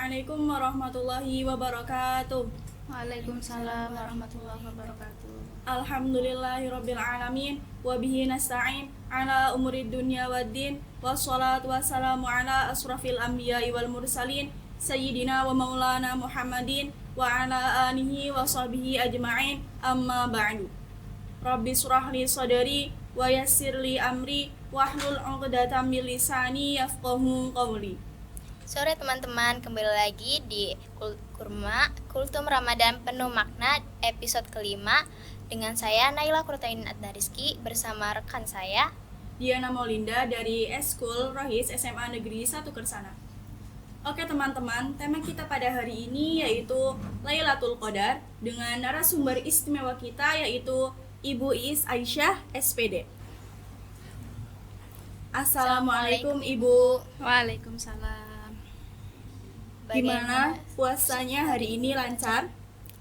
Assalamualaikum warahmatullahi wabarakatuh. Waalaikumsalam warahmatullahi wabarakatuh. Alhamdulillahirabbil alamin wa bihi nasta'in ala umurid dunya waddin wassalatu wassalamu ala asrafil anbiya'i wal mursalin sayyidina wa maulana Muhammadin wa ala alihi wa sahbihi ajma'in amma ba'du. Rabbi surah li sadri wa yassir li amri wahlul 'uqdatam min lisani yafqahu qawli. Sore teman-teman, kembali lagi di Kurma Kultum Ramadan Penuh Makna episode kelima dengan saya Naila Kurtain Adnariski bersama rekan saya Diana Molinda dari Eskul Rohis SMA Negeri 1 Kersana. Oke teman-teman, tema kita pada hari ini yaitu Lailatul Qadar dengan narasumber istimewa kita yaitu Ibu Iis Aisyah SPD. Assalamualaikum Ibu. Waalaikumsalam. Gimana puasanya hari ini, lancar?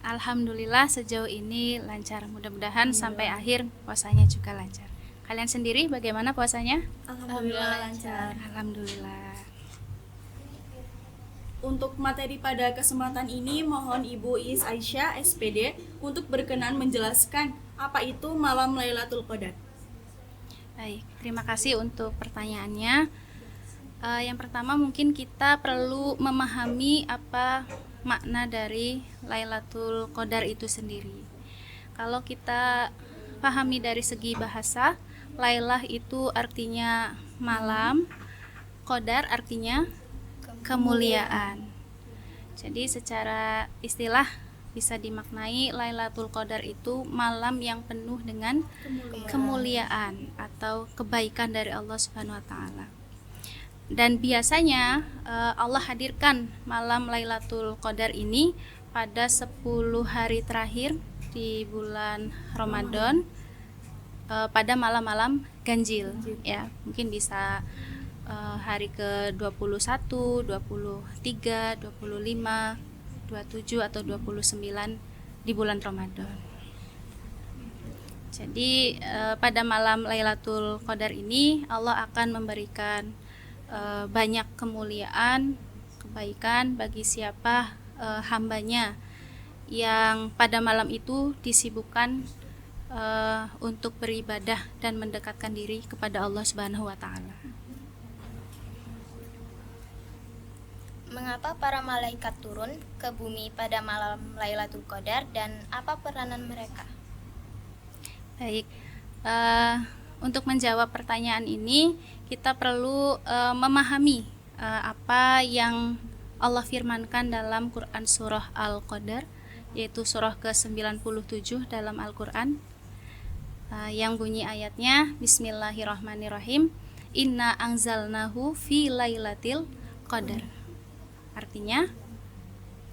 Alhamdulillah sejauh ini lancar. Mudah-mudahan sampai akhir puasanya juga lancar. Kalian sendiri bagaimana puasanya? Alhamdulillah lancar. Alhamdulillah. Untuk materi pada kesempatan ini, mohon Ibu Iis Aisyah SPD untuk berkenan menjelaskan apa itu malam Lailatul Qadar. Baik, terima kasih untuk pertanyaannya. Yang pertama mungkin kita perlu memahami apa makna dari Lailatul Qadar itu sendiri. Kalau kita pahami dari segi bahasa, Lailah itu artinya malam, Qadar artinya kemuliaan. Jadi secara istilah bisa dimaknai Lailatul Qadar itu malam yang penuh dengan kemuliaan atau kebaikan dari Allah Subhanahu wa taala. Dan biasanya Allah hadirkan malam Lailatul Qadar ini pada 10 hari terakhir di bulan Ramadan, pada malam-malam ganjil ya. Mungkin bisa hari ke-21, 23, 25, 27 atau 29 di bulan Ramadan. Jadi pada malam Lailatul Qadar ini Allah akan memberikan banyak kemuliaan, kebaikan bagi siapa hambanya yang pada malam itu disibukkan untuk beribadah dan mendekatkan diri kepada Allah Subhanahu wa taala. mengapa para malaikat turun ke bumi pada malam Lailatul Qadar dan apa peranan mereka? Baik, untuk menjawab pertanyaan ini kita perlu memahami apa yang Allah firmankan dalam Quran surah Al-Qadar, yaitu surah ke-97 dalam Al-Quran, yang bunyi ayatnya Bismillahirrahmanirrahim, Inna anzalnahu fi lailatil qadar. Artinya,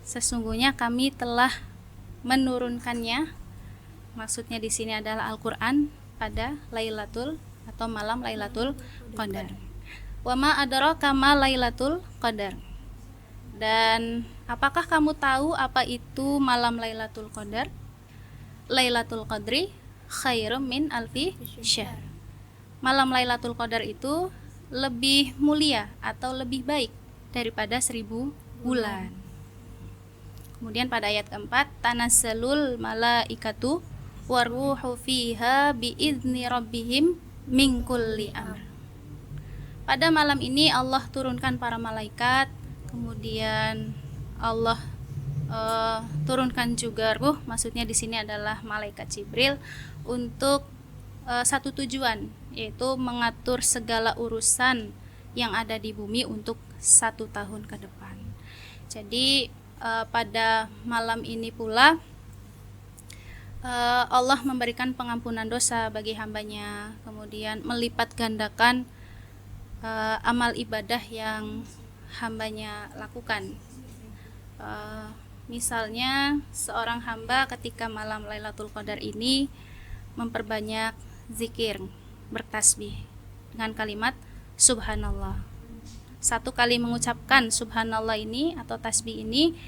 sesungguhnya kami telah menurunkannya, maksudnya di sini adalah Al-Quran, pada Lailatul atau malam Lailatul Qadar. Wa ma adraka ma Lailatul Qadar. Dan apakah kamu tahu apa itu malam Lailatul Qadar? Lailatul Qadri khairum min alfi syahr. Malam Lailatul Qadar itu lebih mulia atau lebih baik daripada 1000 bulan. Kemudian pada ayat keempat, tanazalul malaikatu waruhu fiha biizni rabbihim min kulli amr. Pada malam ini Allah turunkan para malaikat, kemudian Allah turunkan juga ruh, maksudnya di sini adalah malaikat Jibril untuk satu tujuan, yaitu mengatur segala urusan yang ada di bumi untuk 1 tahun ke depan. Jadi pada malam ini pula Allah memberikan pengampunan dosa bagi hambanya, kemudian melipat gandakan amal ibadah yang hambanya lakukan. Misalnya seorang hamba ketika malam Lailatul Qadar ini memperbanyak zikir, bertasbih dengan kalimat Subhanallah. Satu kali mengucapkan Subhanallah ini atau tasbih ini,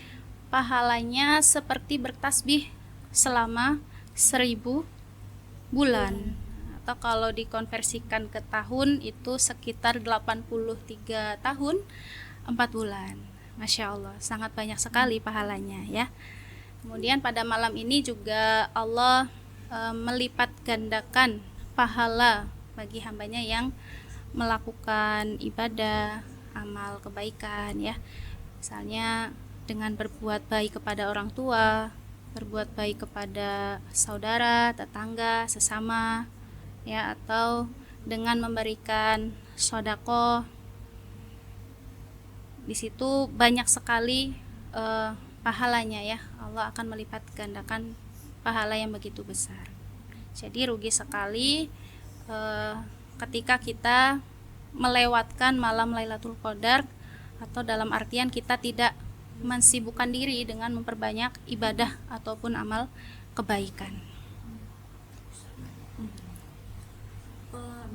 pahalanya seperti bertasbih selama 1000 bulan, atau kalau dikonversikan ke tahun itu sekitar 83 tahun 4 bulan. Masya Allah, sangat banyak sekali pahalanya ya. Kemudian pada malam ini juga Allah melipat gandakan pahala bagi hambanya yang melakukan ibadah, amal kebaikan ya. Misalnya dengan berbuat baik kepada orang tua, berbuat baik kepada saudara, tetangga, sesama ya, atau dengan memberikan sedekah. Di situ banyak sekali pahalanya ya. Allah akan melipat gandakan pahala yang begitu besar. Jadi rugi sekali ketika kita melewatkan malam Lailatul Qadar, atau dalam artian kita tidak mensibukkan diri dengan memperbanyak ibadah ataupun amal kebaikan.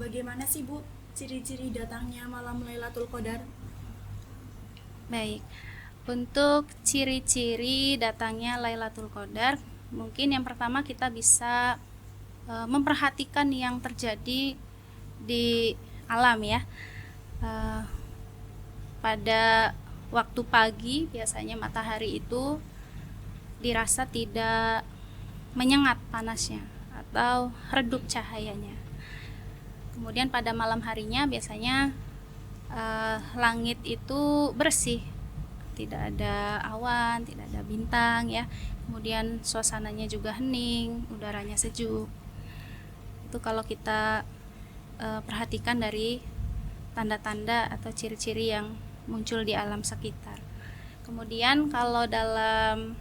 Bagaimana sih Bu ciri-ciri datangnya malam Lailatul Qadar? Baik, untuk ciri-ciri datangnya Lailatul Qadar, mungkin yang pertama kita bisa memperhatikan yang terjadi di alam ya. Pada waktu pagi biasanya matahari itu dirasa tidak menyengat panasnya atau redup cahayanya. Kemudian pada malam harinya biasanya langit itu bersih, tidak ada awan, tidak ada bintang ya. Kemudian suasananya juga hening, udaranya sejuk. Itu kalau kita perhatikan dari tanda-tanda atau ciri-ciri yang muncul di alam sekitar. Kemudian kalau dalam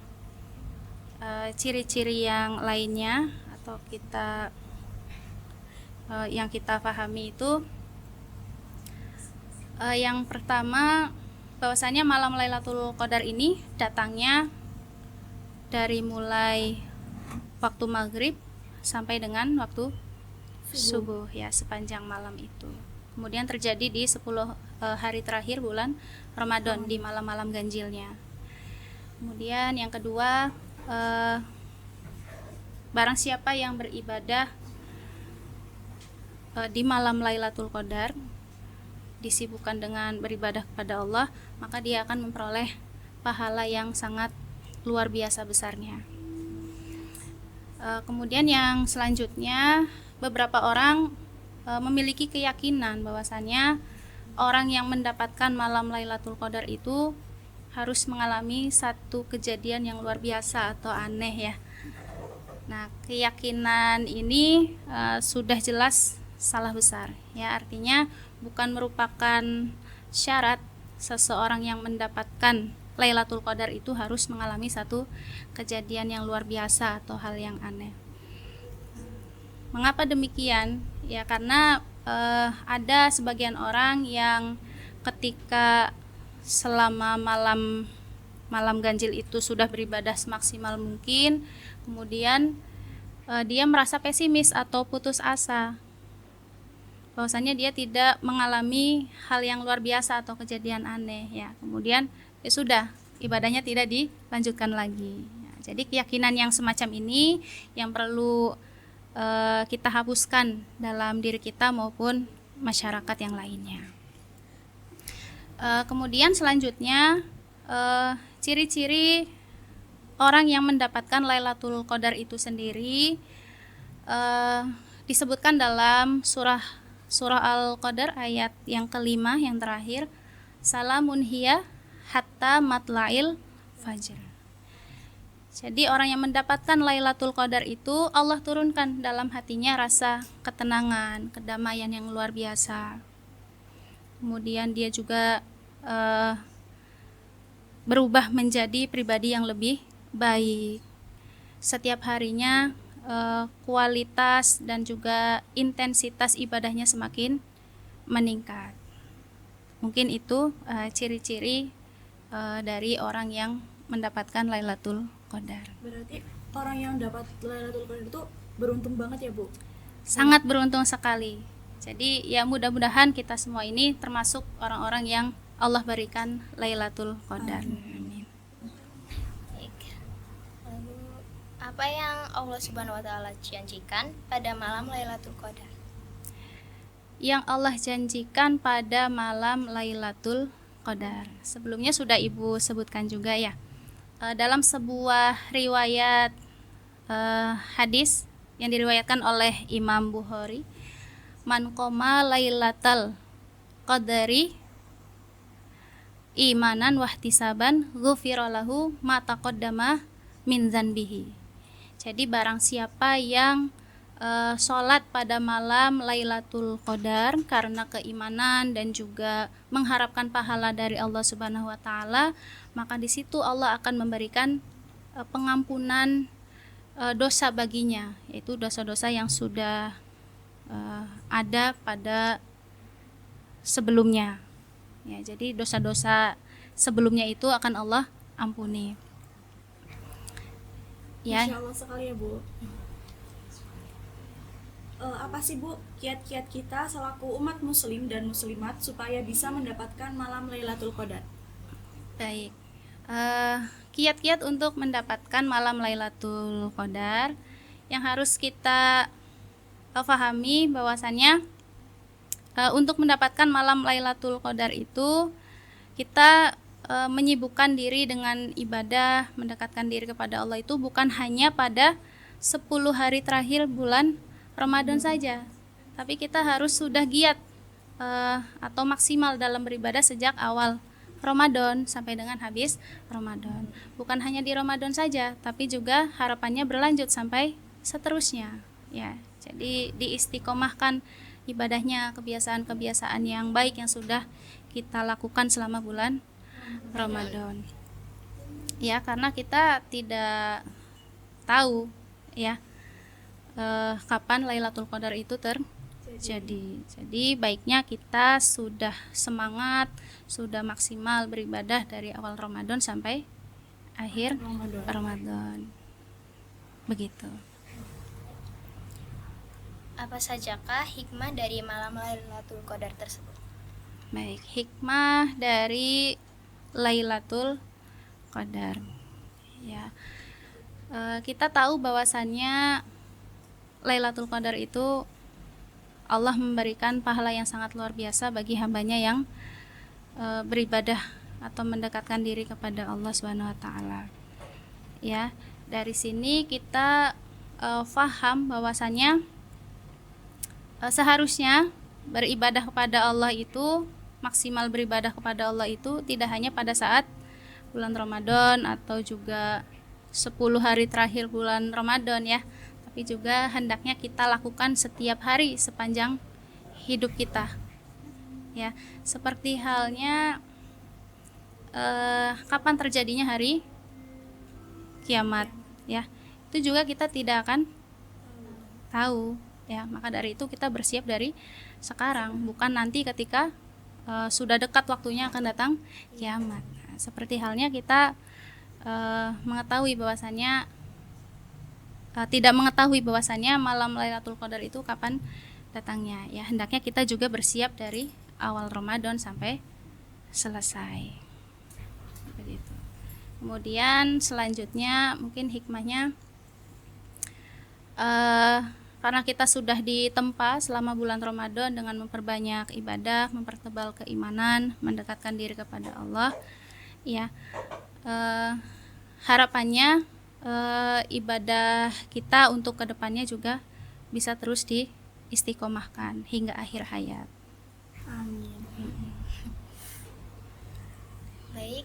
ciri-ciri yang lainnya atau kita yang kita pahami itu, yang pertama bahwasanya malam Lailatul Qadar ini datangnya dari mulai waktu maghrib sampai dengan waktu subuh ya, sepanjang malam itu. Kemudian terjadi di 10 hari terakhir bulan Ramadan, di malam-malam ganjilnya. Kemudian yang kedua, barang siapa yang beribadah di malam Lailatul Qadar, disibukkan dengan beribadah kepada Allah, maka dia akan memperoleh pahala yang sangat luar biasa besarnya. Kemudian yang selanjutnya, beberapa orang memiliki keyakinan bahwasannya orang yang mendapatkan malam Lailatul Qadar itu harus mengalami satu kejadian yang luar biasa atau aneh ya. Nah, keyakinan ini sudah jelas salah besar ya, artinya bukan merupakan syarat seseorang yang mendapatkan Lailatul Qadar itu harus mengalami satu kejadian yang luar biasa atau hal yang aneh. Mengapa demikian? Ya karena ada sebagian orang yang ketika selama malam ganjil itu sudah beribadah semaksimal mungkin, kemudian dia merasa pesimis atau putus asa, bahwasanya dia tidak mengalami hal yang luar biasa atau kejadian aneh ya. Kemudian ya sudah, ibadahnya tidak dilanjutkan lagi. Ya, jadi keyakinan yang semacam ini yang perlu kita hapuskan dalam diri kita maupun masyarakat yang lainnya. Kemudian selanjutnya, ciri-ciri orang yang mendapatkan Lailatul Qadar itu sendiri disebutkan dalam surah Al-Qadar ayat yang kelima yang terakhir, salamun hiya hatta matla'il fajr. Jadi orang yang mendapatkan Lailatul Qadar itu Allah turunkan dalam hatinya rasa ketenangan, kedamaian yang luar biasa. Kemudian dia juga berubah menjadi pribadi yang lebih baik. Setiap harinya kualitas dan juga intensitas ibadahnya semakin meningkat. Mungkin itu ciri-ciri dari orang yang mendapatkan Lailatul Qadar. Berarti orang yang dapat Lailatul Qadar itu beruntung banget ya Bu? Sangat beruntung sekali. Jadi ya mudah-mudahan kita semua ini termasuk orang-orang yang Allah berikan Lailatul Qadar. Amin. Lalu apa yang Allah Subhanahu wa taala janjikan pada malam Lailatul Qadar? Yang Allah janjikan pada malam Lailatul Qadar. Sebelumnya sudah Ibu sebutkan juga ya. Dalam sebuah riwayat hadis yang diriwayatkan oleh Imam Bukhari, man qoma lailatal qadari imanan wahtisaban ghufira lahu ma taqaddama min dzanbihi. Jadi barang siapa yang sholat pada malam Lailatul Qadar karena keimanan dan juga mengharapkan pahala dari Allah Subhanahu wa taala, maka di situ Allah akan memberikan pengampunan dosa baginya, yaitu dosa-dosa yang sudah ada pada sebelumnya. Ya, jadi dosa-dosa sebelumnya itu akan Allah ampuni. Ya. Insya Allah sekali ya Bu. Apa sih Bu kiat-kiat kita selaku umat muslim dan muslimat supaya bisa mendapatkan malam Lailatul Qadar? Baik, kiat-kiat untuk mendapatkan malam Lailatul Qadar yang harus kita pahami bahwasannya untuk mendapatkan malam Lailatul Qadar itu kita menyibukkan diri dengan ibadah, mendekatkan diri kepada Allah itu bukan hanya pada 10 hari terakhir bulan Ramadan saja, tapi kita harus sudah giat atau maksimal dalam beribadah sejak awal Ramadan sampai dengan habis Ramadan. Bukan hanya di Ramadan saja, tapi juga harapannya berlanjut sampai seterusnya. Ya, jadi diistiqomahkan ibadahnya, kebiasaan-kebiasaan yang baik yang sudah kita lakukan selama bulan Ramadan. Ya, karena kita tidak tahu ya kapan Lailatul Qadar itu terjadi. Jadi baiknya kita sudah semangat, sudah maksimal beribadah dari awal Ramadan sampai akhir Ramadan. Begitu. Apa sajakah hikmah dari malam Lailatul Qadar tersebut? Baik, hikmah dari Lailatul Qadar. Ya. Kita tahu bahwasannya Lailatul Qadar itu Allah memberikan pahala yang sangat luar biasa bagi hambanya yang beribadah atau mendekatkan diri kepada Allah Subhanahu wa taala. Ya, dari sini kita faham bahwasannya seharusnya beribadah kepada Allah itu, maksimal beribadah kepada Allah itu tidak hanya pada saat bulan Ramadan atau juga 10 hari terakhir bulan Ramadan ya, tapi juga hendaknya kita lakukan setiap hari sepanjang hidup kita. Ya, seperti halnya kapan terjadinya hari kiamat ya. Itu juga kita tidak akan tahu ya. Maka dari itu kita bersiap dari sekarang, bukan nanti ketika sudah dekat waktunya akan datang kiamat. Nah, seperti halnya kita mengetahui bahwasannya tidak mengetahui bahwasannya malam Lailatul Qadar itu kapan datangnya ya, hendaknya kita juga bersiap dari awal Ramadan sampai selesai. Begitu. Kemudian selanjutnya mungkin hikmahnya karena kita sudah ditempa selama bulan Ramadan dengan memperbanyak ibadah, mempertebal keimanan, mendekatkan diri kepada Allah ya, harapannya ibadah kita untuk kedepannya juga bisa terus diistiqomahkan hingga akhir hayat. Amin. Baik,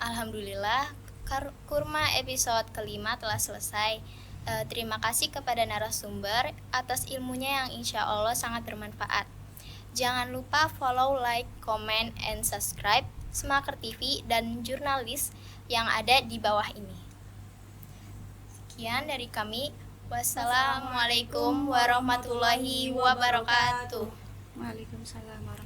alhamdulillah kurma episode kelima telah selesai. Terima kasih kepada narasumber atas ilmunya yang insya Allah sangat bermanfaat. Jangan lupa follow, like, comment, and subscribe Semaker TV dan jurnalis yang ada di bawah ini. Sekian dari kami. Wassalamualaikum warahmatullahi wabarakatuh. Waalaikumsalam.